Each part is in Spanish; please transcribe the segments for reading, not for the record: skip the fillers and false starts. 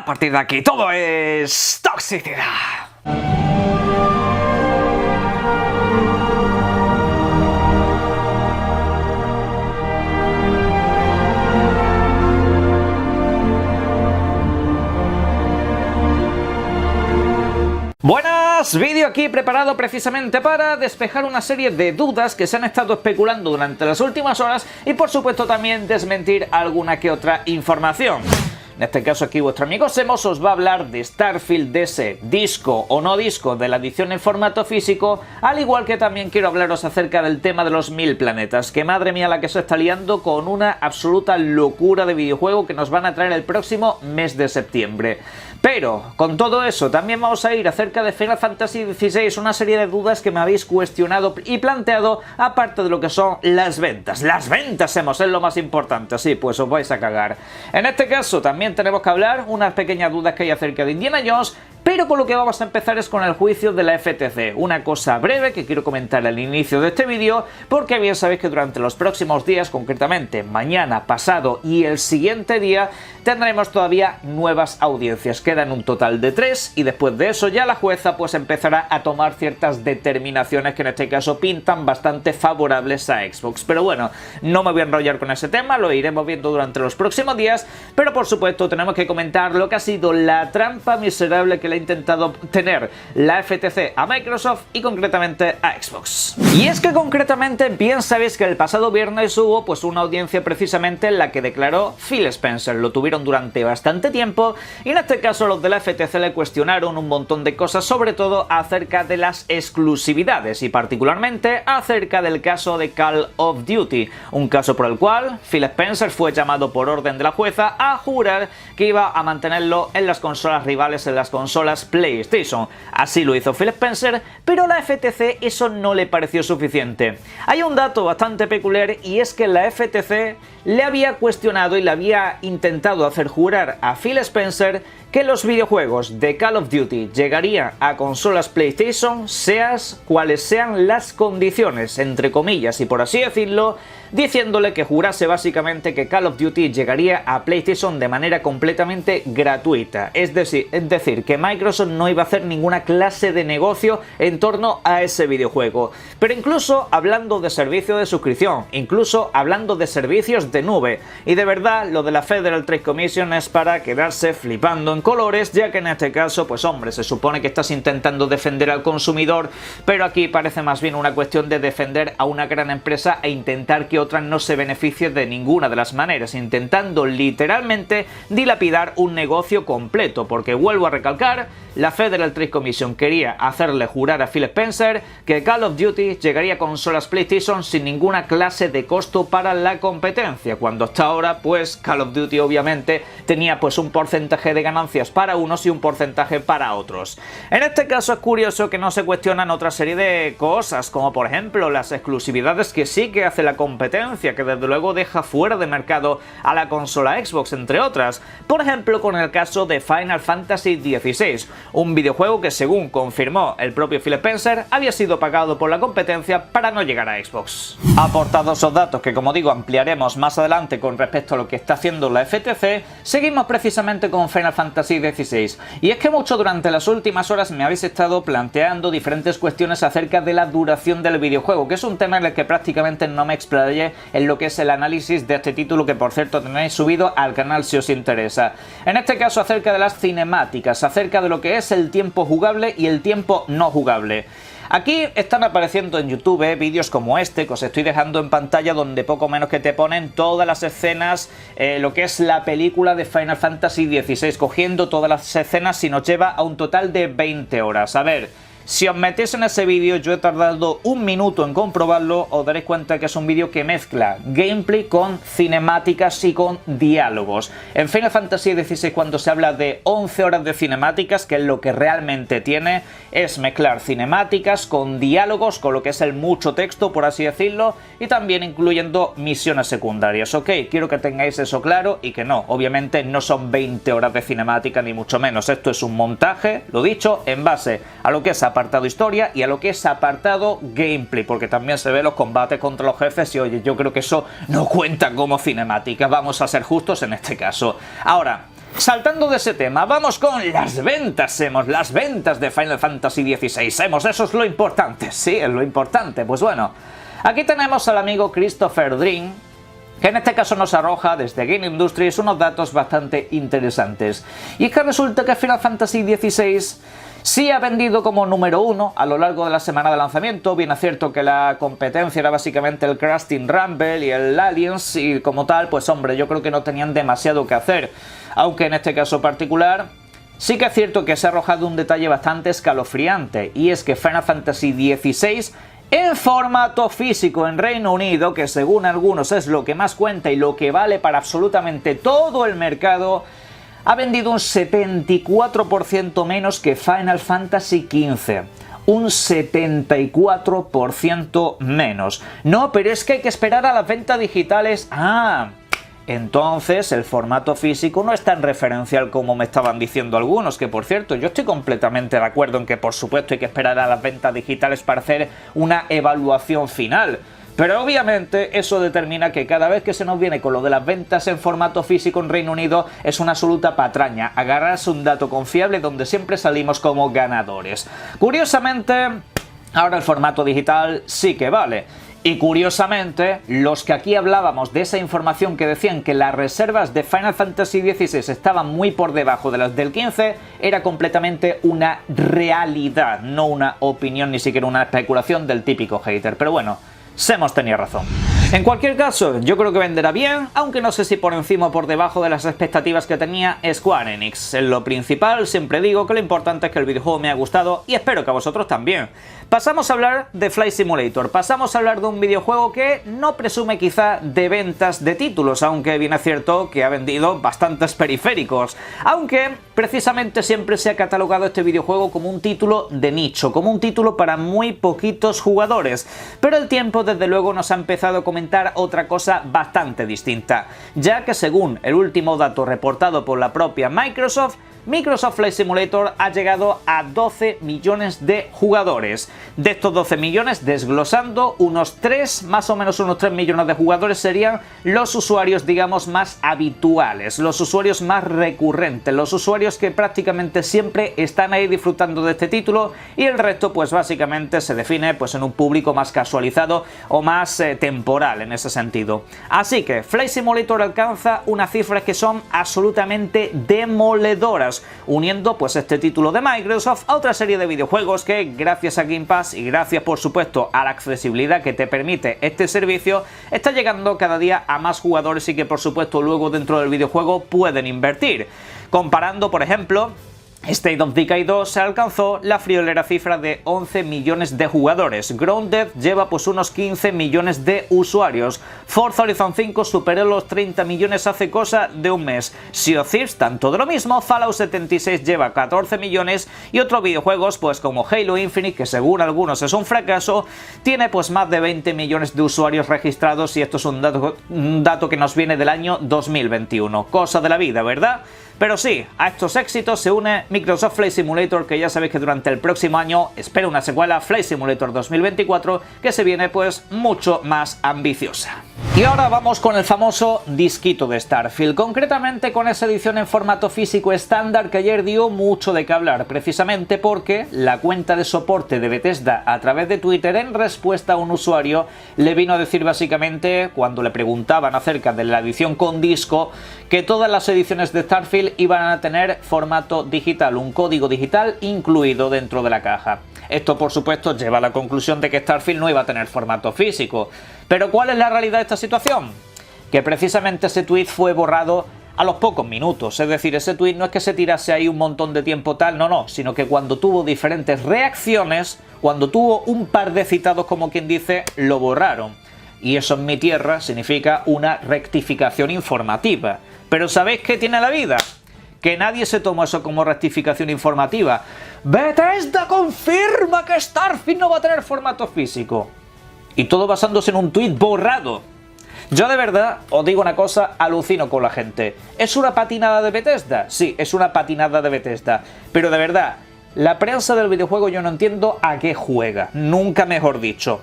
partir de aquí todo es toxicidad. Buenas, vídeo aquí preparado precisamente para despejar una serie de dudas que se han estado especulando durante las últimas horas y por supuesto también desmentir alguna que otra información. En este caso aquí vuestro amigo Semos os va a hablar de Starfield, de ese disco o no disco de la edición en formato físico, al igual que también quiero hablaros acerca del tema de los 1000 planetas, que madre mía la que se está liando con una absoluta locura de videojuego que nos van a traer el próximo mes de septiembre. Pero, con todo eso, también vamos a ir acerca de Final Fantasy XVI, una serie de dudas que me habéis cuestionado y planteado, aparte de lo que son las ventas. ¡Las ventas, Semos! Es lo más importante, sí, pues os vais a cagar. En este caso, también tenemos que hablar unas pequeñas dudas que hay acerca de Indiana Jones, pero con lo que vamos a empezar es con el juicio de la FTC, una cosa breve que quiero comentar al inicio de este vídeo, porque bien sabéis que durante los próximos días, concretamente mañana, pasado y el siguiente día, tendremos todavía nuevas audiencias. Quedan un total de 3 y después de eso ya la jueza pues empezará a tomar ciertas determinaciones que en este caso pintan bastante favorables a Xbox. Pero bueno, no me voy a enrollar con ese tema, lo iremos viendo durante los próximos días, pero por supuesto tenemos que comentar lo que ha sido la trampa miserable que le ha intentado tener la FTC a Microsoft y concretamente a Xbox. Y es que concretamente bien sabéis que el pasado viernes hubo pues una audiencia precisamente en la que declaró Phil Spencer. Lo tuvieron durante bastante tiempo y en este caso los de la FTC le cuestionaron un montón de cosas, sobre todo acerca de las exclusividades y particularmente acerca del caso de Call of Duty, un caso por el cual Phil Spencer fue llamado por orden de la jueza a jurar que iba a mantenerlo en las consolas rivales, en las consolas PlayStation. Así lo hizo Phil Spencer, pero a la FTC eso no le pareció suficiente. Hay un dato bastante peculiar y es que la FTC le había cuestionado y le había intentado hacer jurar a Phil Spencer que los videojuegos de Call of Duty llegarían a consolas PlayStation, seas cuales sean las condiciones, entre comillas y por así decirlo, diciéndole que jurase básicamente que Call of Duty llegaría a PlayStation de manera completamente gratuita. Es decir, que Microsoft no iba a hacer ninguna clase de negocio en torno a ese videojuego. Pero incluso hablando de servicio de suscripción, incluso hablando de servicios de nube, y de verdad lo de la Federal Trade Commission es para quedarse flipando en colores, ya que en este caso, pues hombre, se supone que estás intentando defender al consumidor, pero aquí parece más bien una cuestión de defender a una gran empresa e intentar que otra no se beneficie de ninguna de las maneras, intentando literalmente dilapidar un negocio completo, porque vuelvo a recalcar, la Federal Trade Commission quería hacerle jurar a Phil Spencer que Call of Duty llegaría a consolas PlayStation sin ninguna clase de costo para la competencia, cuando hasta ahora pues Call of Duty obviamente tenía pues un porcentaje de ganancias para unos y un porcentaje para otros. En este caso es curioso que no se cuestionan otra serie de cosas, como por ejemplo las exclusividades que sí que hace la competencia, que desde luego deja fuera de mercado a la consola Xbox, entre otras. Por ejemplo, con el caso de Final Fantasy XVI, un videojuego que según confirmó el propio Phil Spencer había sido pagado por la competencia para no llegar a Xbox. Aportados esos datos que como digo ampliaremos más adelante con respecto a lo que está haciendo la FTC, seguimos precisamente con Final Fantasy XVI. Y es que mucho durante las últimas horas me habéis estado planteando diferentes cuestiones acerca de la duración del videojuego, que es un tema en el que prácticamente no me explayé en lo que es el análisis de este título, que por cierto tenéis subido al canal si os interesa. En este caso acerca de las cinemáticas, acerca de lo que es el tiempo jugable y el tiempo no jugable. Aquí están apareciendo en YouTube vídeos como este que os estoy dejando en pantalla, donde poco menos que te ponen todas las escenas, lo que es la película de Final Fantasy XVI, cogiendo todas las escenas y nos lleva a un total de 20 horas. A ver, si os metéis en ese vídeo, yo he tardado un minuto en comprobarlo, os daréis cuenta que es un vídeo que mezcla gameplay con cinemáticas y con diálogos. En Final Fantasy XVI, cuando se habla de 11 horas de cinemáticas, que es lo que realmente tiene, es mezclar cinemáticas con diálogos, con lo que es el mucho texto, por así decirlo, y también incluyendo misiones secundarias. Ok, quiero que tengáis eso claro y que no, obviamente no son 20 horas de cinemática ni mucho menos. Esto es un montaje, lo dicho, en base a lo que es apartado historia y a lo que es apartado gameplay, porque también se ve los combates contra los jefes y oye, yo creo que eso no cuenta como cinemática, vamos a ser justos en este caso. Ahora, Saltando de ese tema, vamos con las ventas, las ventas de Final Fantasy XVI. Eso es lo importante, sí, es lo importante. Pues bueno, aquí tenemos al amigo Christopher Dream, que en este caso nos arroja desde Game Industries unos datos bastante interesantes. Y es que resulta que Final Fantasy XVI sí ha vendido como número 1 a lo largo de la semana de lanzamiento. Bien es cierto que la competencia era básicamente el Crash Team Rumble y el Aliens, y como tal, pues hombre, yo creo que no tenían demasiado que hacer. Aunque en este caso particular, sí que es cierto que se ha arrojado un detalle bastante escalofriante, y es que Final Fantasy XVI en formato físico en Reino Unido, que según algunos es lo que más cuenta y lo que vale para absolutamente todo el mercado, ha vendido un 74% menos que Final Fantasy XV. Un 74% menos. No, pero es que hay que esperar a las ventas digitales. Entonces el formato físico no es tan referencial como me estaban diciendo algunos, que por cierto, yo estoy completamente de acuerdo en que por supuesto hay que esperar a las ventas digitales para hacer una evaluación final. Pero obviamente eso determina que cada vez que se nos viene con lo de las ventas en formato físico en Reino Unido es una absoluta patraña, agarrarse un dato confiable donde siempre salimos como ganadores. Curiosamente, ahora el formato digital sí que vale. Y curiosamente, los que aquí hablábamos de esa información que decían que las reservas de Final Fantasy XVI estaban muy por debajo de las del 15, era completamente una realidad, no una opinión ni siquiera una especulación del típico hater. Pero bueno, Semos tenía razón. En cualquier caso, yo creo que venderá bien, aunque no sé si por encima o por debajo de las expectativas que tenía Square Enix. En lo principal, siempre digo que lo importante es que el videojuego me ha gustado y espero que a vosotros también. Pasamos a hablar de Flight Simulator, pasamos a hablar de un videojuego que no presume quizá de ventas de títulos, aunque bien es cierto que ha vendido bastantes periféricos. Aunque precisamente siempre se ha catalogado este videojuego como un título de nicho, como un título para muy poquitos jugadores. Pero el tiempo desde luego nos ha empezado a comentar otra cosa bastante distinta, ya que según el último dato reportado por la propia Microsoft Flight Simulator ha llegado a 12 millones de jugadores. De estos 12 millones, desglosando, más o menos unos 3 millones de jugadores serían los usuarios, digamos, más habituales, los usuarios más recurrentes, los usuarios que prácticamente siempre están ahí disfrutando de este título, y el resto pues básicamente se define pues en un público más casualizado o más temporal en ese sentido. Así que Flight Simulator alcanza unas cifras que son absolutamente demoledoras, uniendo pues este título de Microsoft a otra serie de videojuegos que, gracias a Game Pass y gracias por supuesto a la accesibilidad que te permite este servicio, está llegando cada día a más jugadores y que por supuesto luego dentro del videojuego pueden invertir. Comparando, por ejemplo, State of Decay 2 se alcanzó la friolera cifra de 11 millones de jugadores. Grounded lleva pues unos 15 millones de usuarios. Forza Horizon 5 superó los 30 millones hace cosa de un mes. Sea of Thieves tanto de lo mismo. Fallout 76 lleva 14 millones y otros videojuegos pues como Halo Infinite, que según algunos es un fracaso, tiene pues más de 20 millones de usuarios registrados, y esto es un dato que nos viene del año 2021. Cosa de la vida, ¿verdad? Pero sí, a estos éxitos se une Microsoft Flight Simulator, que ya sabéis que durante el próximo año espera una secuela, Flight Simulator 2024, que se viene pues mucho más ambiciosa. Y ahora vamos con el famoso disquito de Starfield, concretamente con esa edición en formato físico estándar que ayer dio mucho de qué hablar, precisamente porque la cuenta de soporte de Bethesda a través de Twitter, en respuesta a un usuario, le vino a decir básicamente, cuando le preguntaban acerca de la edición con disco, que todas las ediciones de Starfield iban a tener formato digital, un código digital incluido dentro de la caja. Esto por supuesto lleva a la conclusión de que Starfield no iba a tener formato físico. Pero ¿cuál es la realidad de esta situación? Que precisamente ese tweet fue borrado a los pocos minutos, es decir, ese tweet no es que se tirase ahí un montón de tiempo tal, no, sino que cuando tuvo diferentes reacciones, cuando tuvo un par de citados como quien dice, lo borraron. Y eso en mi tierra significa una rectificación informativa. Pero ¿sabéis qué tiene la vida? Que nadie se tomó eso como rectificación informativa. Bethesda confirma que Starfield no va a tener formato físico. Y todo basándose en un tuit borrado. Yo de verdad, os digo una cosa, alucino con la gente. ¿Es una patinada de Bethesda? Sí, es una patinada de Bethesda. Pero de verdad, la prensa del videojuego yo no entiendo a qué juega. Nunca mejor dicho.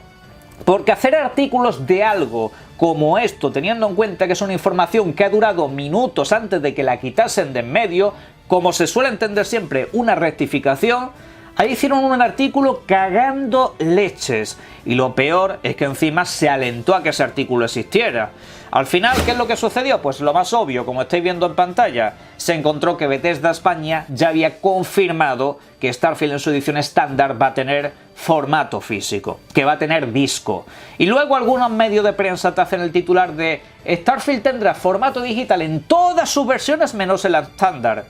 Porque hacer artículos de algo como esto, teniendo en cuenta que es una información que ha durado minutos antes de que la quitasen de en medio, como se suele entender siempre, una rectificación. Ahí hicieron un artículo cagando leches, y lo peor es que encima se alentó a que ese artículo existiera. Al final, ¿qué es lo que sucedió? Pues lo más obvio, como estáis viendo en pantalla, se encontró que Bethesda España ya había confirmado que Starfield en su edición estándar va a tener formato físico, que va a tener disco. Y luego algunos medios de prensa te hacen el titular de Starfield tendrá formato digital en todas sus versiones menos el estándar.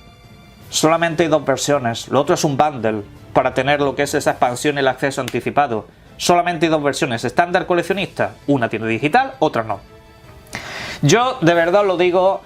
Solamente hay dos versiones, lo otro es un bundle para tener lo que es esa expansión y el acceso anticipado. Solamente hay dos versiones, estándar coleccionista, una tiene digital, otra no. Yo de verdad lo digo,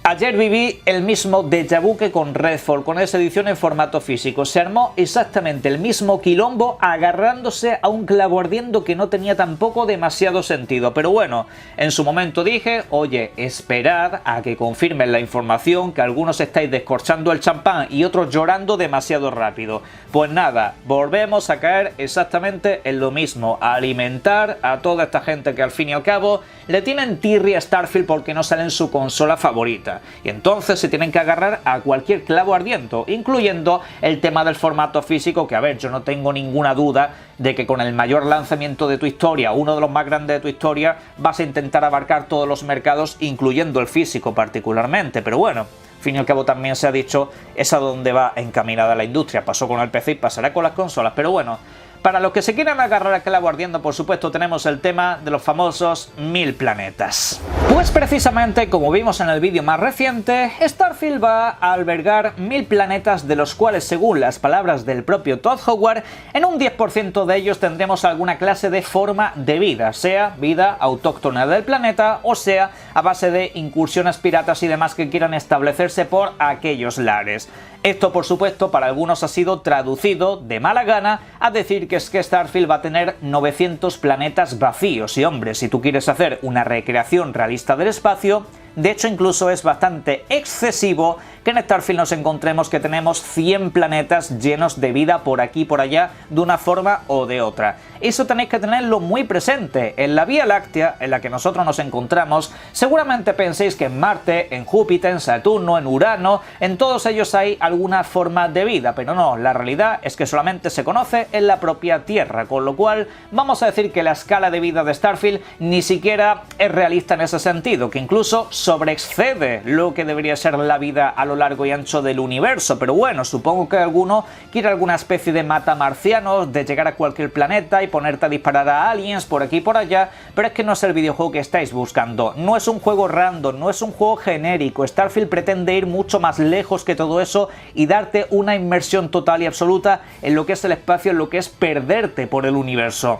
ayer viví el mismo déjà vu que con Redfall, con esa edición en formato físico. Se armó exactamente el mismo quilombo agarrándose a un clavo ardiendo que no tenía tampoco demasiado sentido. Pero bueno, en su momento dije, oye, esperad a que confirmen la información, que algunos estáis descorchando el champán y otros llorando demasiado rápido. Pues nada, volvemos a caer exactamente en lo mismo, a alimentar a toda esta gente que al fin y al cabo le tienen tirria a Starfield porque no sale en su consola favorita. Y entonces se tienen que agarrar a cualquier clavo ardiente, incluyendo el tema del formato físico, que a ver, yo no tengo ninguna duda de que con el mayor lanzamiento de tu historia, uno de los más grandes de tu historia, vas a intentar abarcar todos los mercados, incluyendo el físico particularmente, pero bueno, al fin y al cabo también se ha dicho, es a donde va encaminada la industria. Pasó con el PC y pasará con las consolas, pero bueno, para los que se quieran agarrar a clavo ardiendo, por supuesto, tenemos el tema de los famosos 1000 planetas. Pues precisamente, como vimos en el vídeo más reciente, Starfield va a albergar 1000 planetas, de los cuales, según las palabras del propio Todd Howard, en un 10% de ellos tendremos alguna clase de forma de vida, sea vida autóctona del planeta o sea a base de incursiones piratas y demás que quieran establecerse por aquellos lares. Esto, por supuesto, para algunos ha sido traducido de mala gana a decir que es que Starfield va a tener 900 planetas vacíos. Y hombre, si tú quieres hacer una recreación realista del espacio, de hecho incluso es bastante excesivo que en Starfield nos encontremos que tenemos 100 planetas llenos de vida por aquí y por allá de una forma o de otra. Eso tenéis que tenerlo muy presente. En la Vía Láctea, en la que nosotros nos encontramos, seguramente penséis que en Marte, en Júpiter, en Saturno, en Urano, en todos ellos hay alguna forma de vida, pero no, la realidad es que solamente se conoce en la propia Tierra, con lo cual vamos a decir que la escala de vida de Starfield ni siquiera es realista en ese sentido, que incluso sobreexcede lo que debería ser la vida a lo largo y ancho del universo. Pero bueno, supongo que alguno quiere alguna especie de mata marcianos, de llegar a cualquier planeta y ponerte a disparar a aliens por aquí y por allá, pero es que no es el videojuego que estáis buscando, no es un juego random, no es un juego genérico. Starfield pretende ir mucho más lejos que todo eso y darte una inmersión total y absoluta en lo que es el espacio, en lo que es perderte por el universo.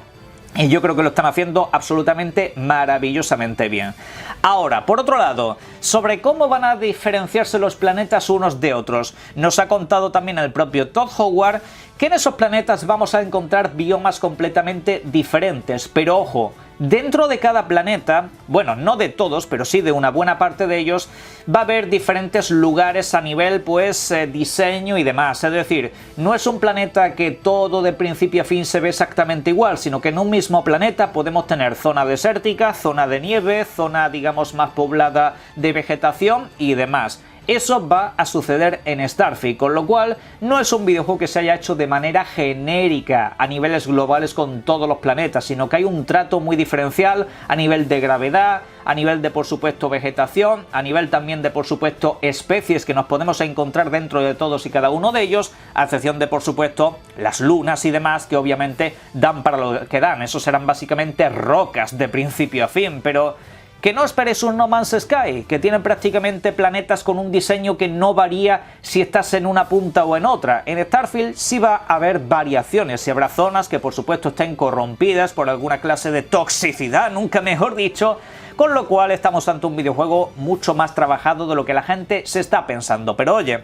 Y yo creo que lo están haciendo absolutamente maravillosamente bien. Ahora, por otro lado, sobre cómo van a diferenciarse los planetas unos de otros, nos ha contado también el propio Todd Howard que en esos planetas vamos a encontrar biomas completamente diferentes, pero ojo, dentro de cada planeta, bueno, no de todos, pero sí de una buena parte de ellos, va a haber diferentes lugares a nivel, pues, diseño y demás. Es decir, no es un planeta que todo de principio a fin se ve exactamente igual, sino que en un mismo planeta podemos tener zona desértica, zona de nieve, zona, digamos, más poblada de vegetación y demás. Eso va a suceder en Starfield, con lo cual no es un videojuego que se haya hecho de manera genérica a niveles globales con todos los planetas, sino que hay un trato muy diferencial a nivel de gravedad, a nivel de, por supuesto, vegetación, a nivel también de, por supuesto, especies que nos podemos encontrar dentro de todos y cada uno de ellos, a excepción de, por supuesto, las lunas y demás, que obviamente dan para lo que dan. Eso serán básicamente rocas de principio a fin, pero que no esperes un No Man's Sky, que tiene prácticamente planetas con un diseño que no varía si estás en una punta o en otra. En Starfield sí va a haber variaciones y habrá zonas que por supuesto estén corrompidas por alguna clase de toxicidad, nunca mejor dicho, con lo cual estamos ante un videojuego mucho más trabajado de lo que la gente se está pensando. Pero oye,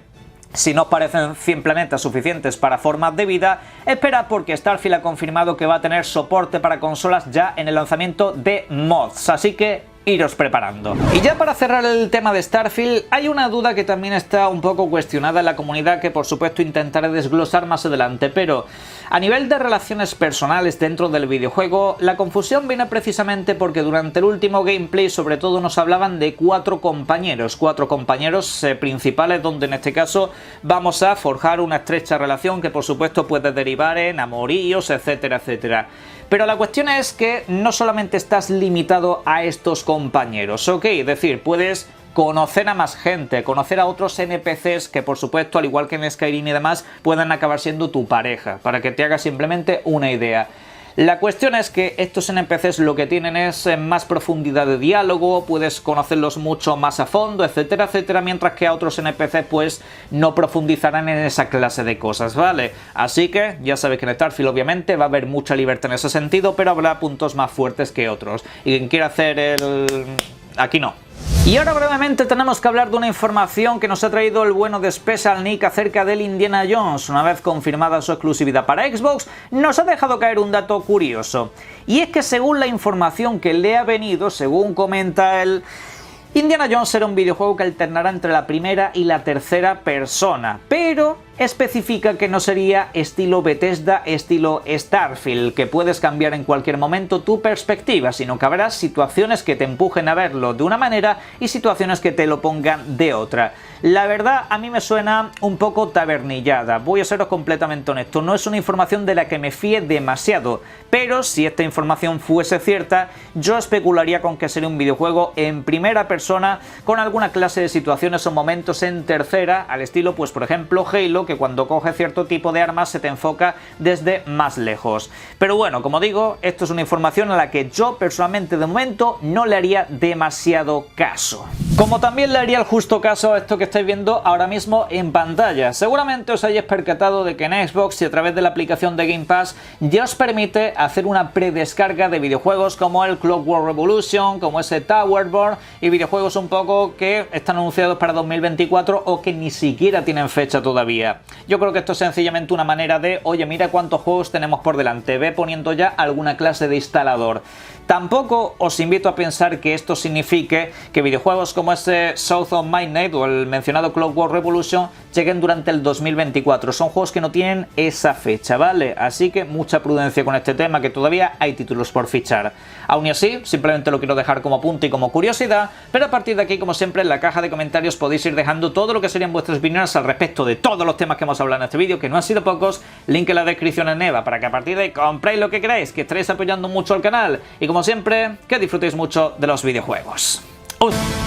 si no os parecen 100 planetas suficientes para formas de vida, esperad porque Starfield ha confirmado que va a tener soporte para consolas ya en el lanzamiento de mods, así que iros preparando. Y ya para cerrar el tema de Starfield, hay una duda que también está un poco cuestionada en la comunidad que por supuesto intentaré desglosar más adelante, pero a nivel de relaciones personales dentro del videojuego, la confusión viene precisamente porque durante el último gameplay sobre todo nos hablaban de cuatro compañeros principales, donde en este caso vamos a forjar una estrecha relación que por supuesto puede derivar en amoríos, etcétera, etcétera. Pero la cuestión es que no solamente estás limitado a estos compañeros, ¿ok? Es decir, puedes conocer a más gente, conocer a otros NPCs que por supuesto, al igual que en Skyrim y demás, puedan acabar siendo tu pareja, para que te hagas simplemente una idea. La cuestión es que estos NPCs lo que tienen es más profundidad de diálogo, puedes conocerlos mucho más a fondo, etcétera, etcétera, mientras que a otros NPCs pues no profundizarán en esa clase de cosas, ¿vale? Así que ya sabéis que en Starfield obviamente va a haber mucha libertad en ese sentido, pero habrá puntos más fuertes que otros. Y quien quiera hacer el... aquí no. Y ahora brevemente tenemos que hablar de una información que nos ha traído el bueno de Special Nick acerca del Indiana Jones. Una vez confirmada su exclusividad para Xbox, nos ha dejado caer un dato curioso. Y es que según la información que le ha venido, según comenta él, Indiana Jones será un videojuego que alternará entre la primera y la tercera persona, pero especifica que no sería estilo Bethesda, estilo Starfield, que puedes cambiar en cualquier momento tu perspectiva, sino que habrá situaciones que te empujen a verlo de una manera y situaciones que te lo pongan de otra. La verdad, a mí me suena un poco tabernillada, voy a seros completamente honesto, no es una información de la que me fíe demasiado, pero si esta información fuese cierta, yo especularía con que sería un videojuego en primera persona, con alguna clase de situaciones o momentos en tercera, al estilo, pues por ejemplo, Halo, que cuando coge cierto tipo de armas se te enfoca desde más lejos. Pero bueno, como digo, esto es una información a la que yo personalmente de momento no le haría demasiado caso. Como también le haría el justo caso a esto que estáis viendo ahora mismo en pantalla. Seguramente os hayáis percatado de que en Xbox y a través de la aplicación de Game Pass ya os permite hacer una predescarga de videojuegos como el Clockwork Revolution, como ese Towerborn y videojuegos un poco que están anunciados para 2024 o que ni siquiera tienen fecha todavía. Yo creo que esto es sencillamente una manera de, oye, mira cuántos juegos tenemos por delante, ve poniendo ya alguna clase de instalador. Tampoco os invito a pensar que esto signifique que videojuegos como ese South of Midnight o el mencionado Clockwork Revolution lleguen durante el 2024. Son juegos que no tienen esa fecha, ¿vale? Así que mucha prudencia con este tema, que todavía hay títulos por fichar. Aún y así, simplemente lo quiero dejar como apunte y como curiosidad, pero a partir de aquí, como siempre, en la caja de comentarios podéis ir dejando todo lo que serían vuestras opiniones al respecto de todos los temas que hemos hablado en este vídeo, que no han sido pocos. Link en la descripción en Eva, para que a partir de ahí compréis lo que queráis, que estaréis apoyando mucho al canal y como siempre, que disfrutéis mucho de los videojuegos. ¡Us!